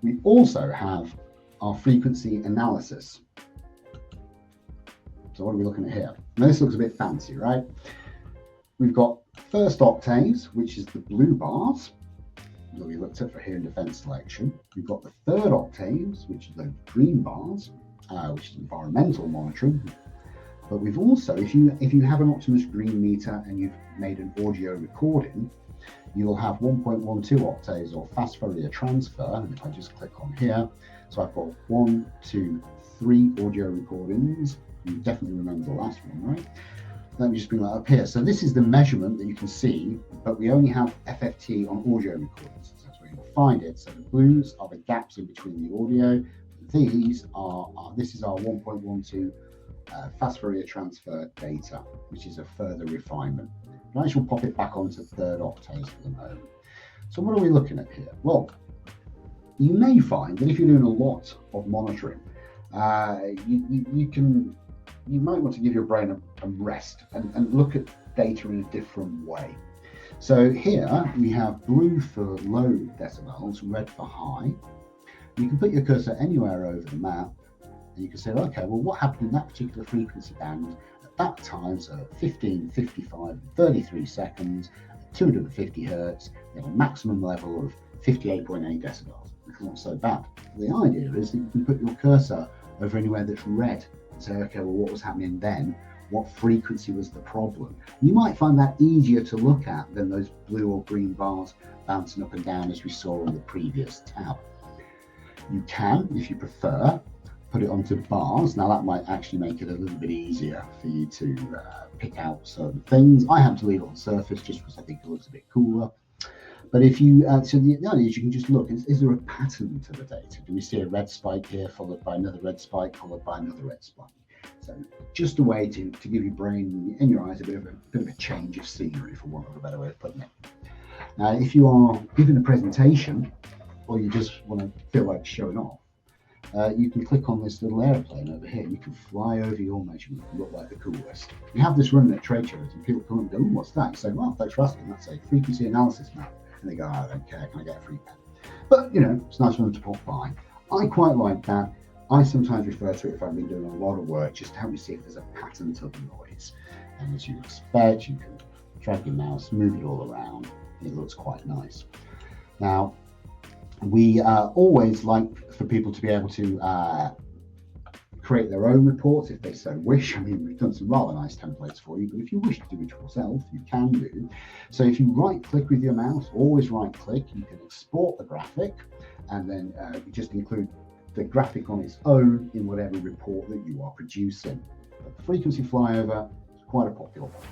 We also have our frequency analysis. So what are we looking at here? Now this looks a bit fancy, right? We've got first octaves, which is the blue bars that we looked at for hearing defense selection. We've got the third octaves, which is the green bars, which is environmental monitoring. But we've also, if you have an Optimus Green meter and you've made an audio recording, you'll have 1.12 octaves or fast Fourier transfer. And if I just click on here, so I've got 1, 2, 3 audio recordings. You definitely remember the last one, right? Let me just bring that up here. So this is the measurement that you can see, but we only have FFT on audio recordings. So that's where you'll find it. So the blues are the gaps in between the audio. These are this is our 1.12 fast Fourier transfer data, which is a further refinement. And I shall pop it back onto third octaves for the moment. So what are we looking at here? Well, you may find that if you're doing a lot of monitoring, you might want to give your brain a rest and look at data in a different way. So here we have blue for low decibels, red for high. You can put your cursor anywhere over the map and you can say, okay, well, what happened in that particular frequency band at that time? So 15, 55, and 33 seconds, 250 hertz, you have a maximum level of 58.8 decibels. It's not so bad. The idea is that you can put your cursor over anywhere that's red and say, okay, well, what was happening then? What frequency was the problem? You might find that easier to look at than those blue or green bars bouncing up and down as we saw on the previous tab. You can, if you prefer, put it onto bars. Now that might actually make it a little bit easier for you to pick out certain things. I have to leave it on surface just because I think it looks a bit cooler. But if you, so the idea is you can just look, is there a pattern to the data? Do we see a red spike here followed by another red spike followed by another red spike? So just a way to give your brain and your eyes a bit of a change of scenery, for want of a better way of putting it. Now, if you are giving a presentation or you just want to feel like showing off, you can click on this little airplane over here. You can fly over your measurement and look like the coolest. We have this running at trade shows and people come and go, what's that? You say, well, thanks for asking. That's a frequency analysis map. And they go, I don't care, can I get a free pen? But, you know, it's nice for them to pop by. I quite like that. I sometimes refer to it if I've been doing a lot of work, just to help me see if there's a pattern to the noise. And as you expect, you can drag your mouse, move it all around. It looks quite nice. Now, we always like for people to be able to create their own reports if they so wish. I mean, we've done some rather nice templates for you, but if you wish to do it yourself, you can do. So if you right click with your mouse, always right click, you can export the graphic and then you just include the graphic on its own in whatever report that you are producing. But the frequency flyover is quite a popular one.